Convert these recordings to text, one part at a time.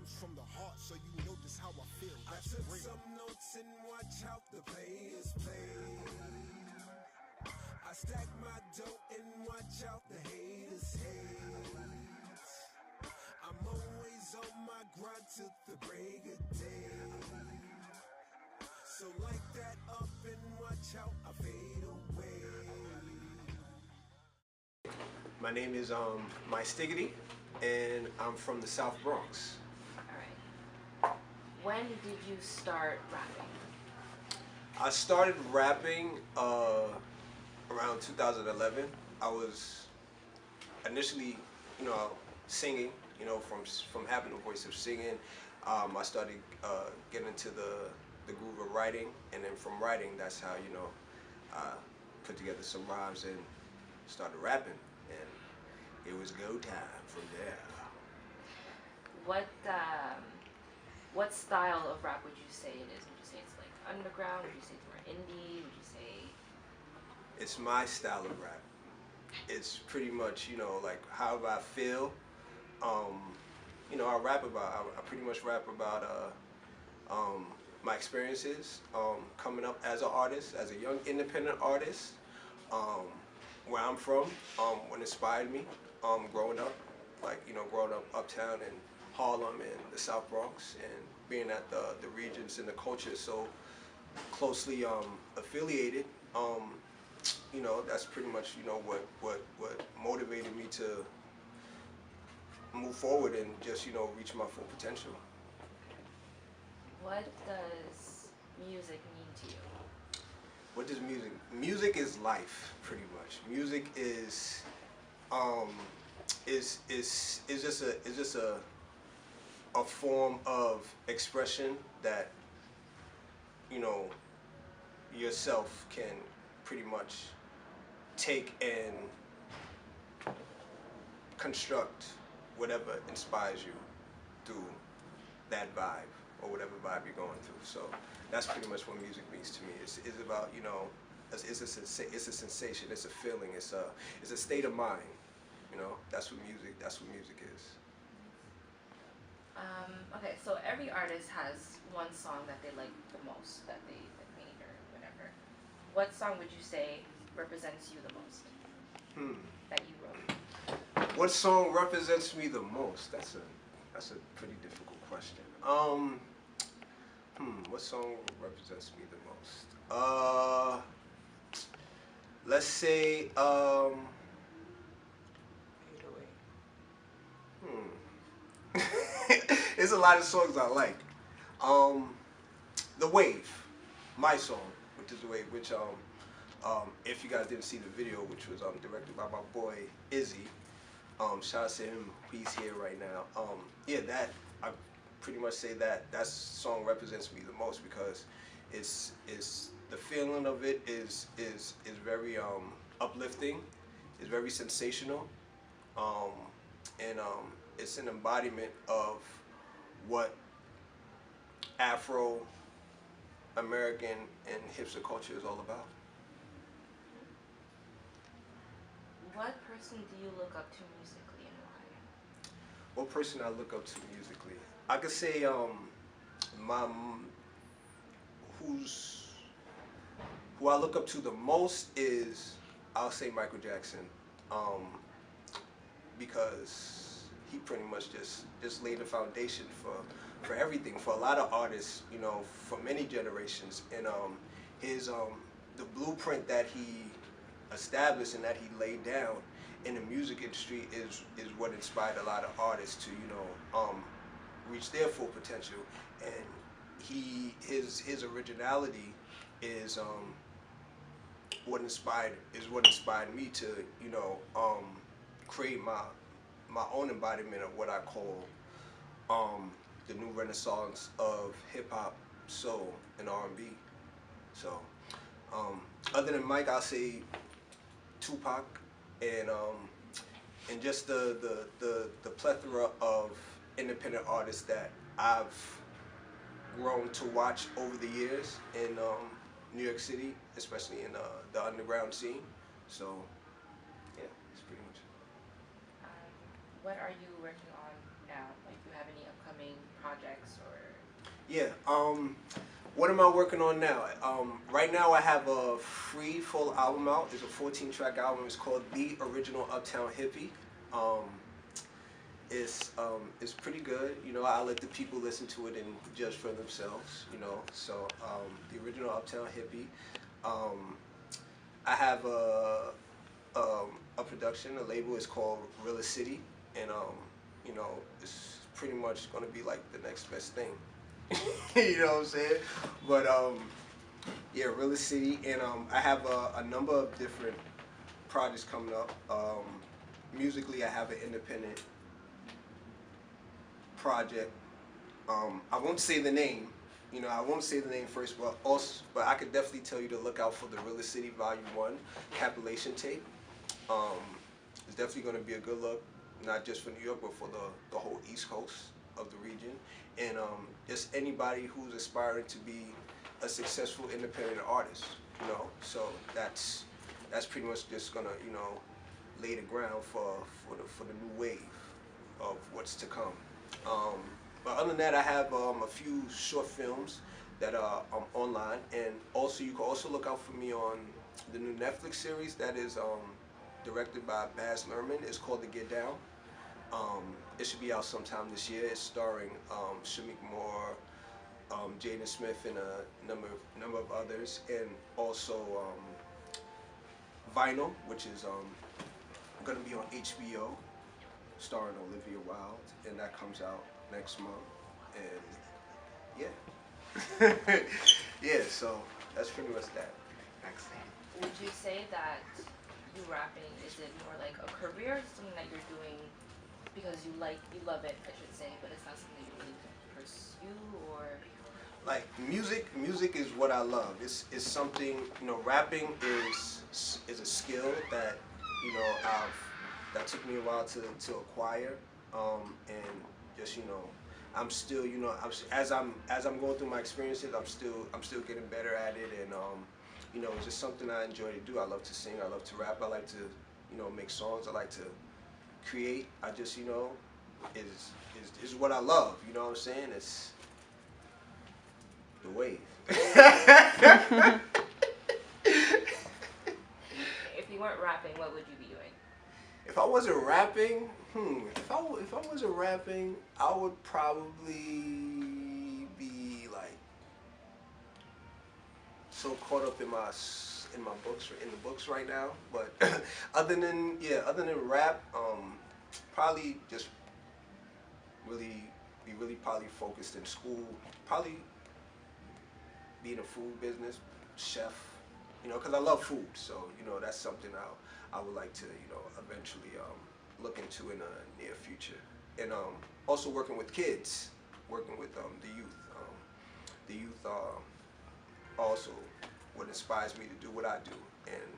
comes from the heart, so you know just how I feel. That's I took real. some notes and watch how the players play. I stack my dough and watch out the haters hate. I'm always on my grind till the break of day. So light that up and watch how I fade away. My name is Mystigity, and I'm from the South Bronx. Alright. When did you start rapping? I started rapping around 2011. I was initially, singing. From having a voice of singing, I started getting into the groove of writing, and then from writing, that's how I put together some rhymes and started rapping, and it was go time from there. What style of rap would you say it is? Would you say it's like underground? Would you say it's more indie? Would you say It's my style of rap. It's pretty much, like how I feel. I pretty much rap about my experiences coming up as an artist, as a young independent artist, where I'm from, what inspired me growing up, growing up uptown in Harlem and the South Bronx, and being at the regions and the culture so closely affiliated. That's pretty much what motivated me to move forward and just reach my full potential. what does music mean to you? What does music is life, pretty much. Music is just a form of expression that yourself can pretty much take and construct whatever inspires you through that vibe or whatever vibe you're going through. So that's pretty much what music means to me. It's about it's a sensation, it's a feeling, it's a state of mind. That's what music is. Okay, so every artist has one song that they like the most, that they made or whatever. What song would you say represents you the most? That you wrote? What song represents me the most? That's a pretty difficult question. What song represents me the most? Let's say 808. There's a lot of songs I like. The Wave, my song, which is The Wave, which if you guys didn't see the video, which was directed by my boy Izzy, shout out to him, he's here right now. That I pretty much say that song represents me the most, because it's the feeling of it is very uplifting, it's very sensational, and it's an embodiment of what Afro American and hipster culture is all about. What person do you look up to musically, and why? What person I look up to musically? I could say who I look up to the most is, I'll say, Michael Jackson, because he pretty much just laid the foundation for everything, for a lot of artists, for many generations, and the blueprint that he established and that he laid down in the music industry is what inspired a lot of artists to reach their full potential. And his originality is what inspired me to create my own embodiment of what I call the new renaissance of hip hop, soul, and R&B. So other than Mike, I'll say Tupac, and just the plethora of independent artists that I've grown to watch over the years in New York City, especially in the underground scene. So yeah, it's pretty much. What are you working on now? Like, do you have any upcoming projects or? Yeah. What am I working on now? Right now I have a free full album out. It's a 14-track album. It's called The Original Uptown Hippie. Um, it's pretty good. You know, I let the people listen to it and judge for themselves. You know, so The Original Uptown Hippie. I have a production. A label is called Mystigity, and you know, it's pretty much gonna be like the next best thing. You know what I'm saying? But yeah, Mystigity, and I have a number of different projects coming up. Musically, I have an independent project. I won't say the name. You know, I won't say the name first, but I could definitely tell you to look out for the Mystigity Volume 1 compilation tape. It's definitely going to be a good look, not just for New York, but for the whole East Coast of the region. And just anybody who's aspiring to be a successful independent artist, you know. So that's pretty much just going to, you know, lay the ground for the new wave of what's to come. But other than that, I have a few short films that are online, and also you can also look out for me on the new Netflix series that is directed by Baz Luhrmann. It's called The Get Down. It should be out sometime this year. It's starring Shamik Moore, Jaden Smith, and a number of others, and also Vinyl, which is going to be on HBO, starring Olivia Wilde, and that comes out next month. And yeah, yeah. So that's pretty much that. Excellent. Would you say that you rapping, is it more like a career, something that you're doing because you love it, I should say, but it's not something you really pursue, or? Like music is what I love. It's something, you know. Rapping is a skill that, you know, that took me a while to acquire, and just, you know, I'm still, you know, as I'm going through my experiences, I'm still getting better at it, and you know, it's just something I enjoy to do. I love to sing, I love to rap, I like to, you know, make songs, I like to create. I just, you know, is what I love. You know what I'm saying? It's the wave. If you weren't rapping, what would you be doing? If I wasn't rapping, if I wasn't rapping, I would probably be like so caught up in the books right now. But other than rap, probably just really probably focused in school. Probably be in a food business, chef. You know, because I love food. So, you know, that's something I would like to, you know, eventually look into in the near future. And also working with kids, working with the youth. The youth also what inspires me to do what I do, and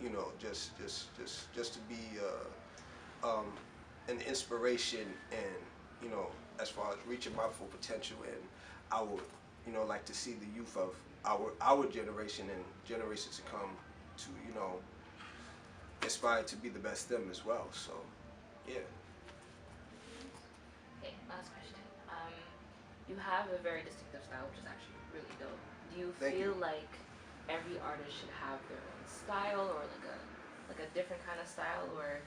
you know, just to be an inspiration, and, you know, as far as reaching my full potential. And I would, you know, like to see the youth of our generation and generations to come to, you know, aspire to be the best them as well. So, yeah. Okay, last question. You have a very distinctive style, which is actually really dope. Do you feel like every artist should have their own style, or like a different kind of style, or?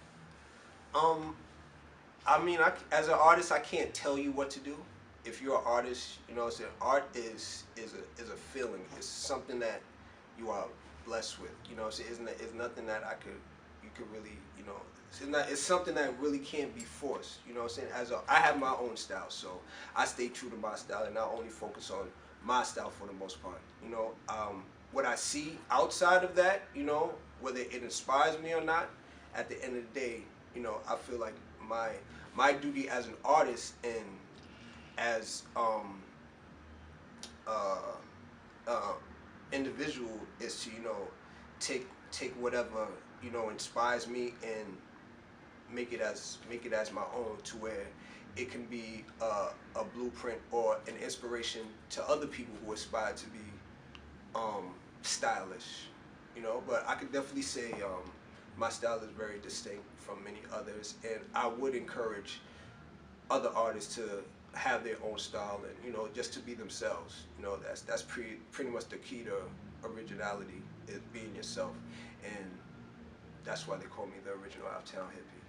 I mean, as an artist, I can't tell you what to do. If you're an artist, you know, art is a feeling. It's something that you are blessed with. You know, it's nothing that you could really, you know, it's something that really can't be forced. You know what I'm saying? I have my own style, so I stay true to my style, and I only focus on my style for the most part. You know, what I see outside of that, you know, whether it inspires me or not, at the end of the day, you know, I feel like my duty as an artist and as individual is to, you know, take whatever, you know, inspires me and make it as my own, to where it can be a blueprint or an inspiration to other people who aspire to be stylish, you know. But I could definitely say my style is very distinct from many others, and I would encourage other artists to have their own style and, you know, just to be themselves. You know, that's pretty much the key to originality, is being yourself. And that's why they call me the original out-of-town hippie.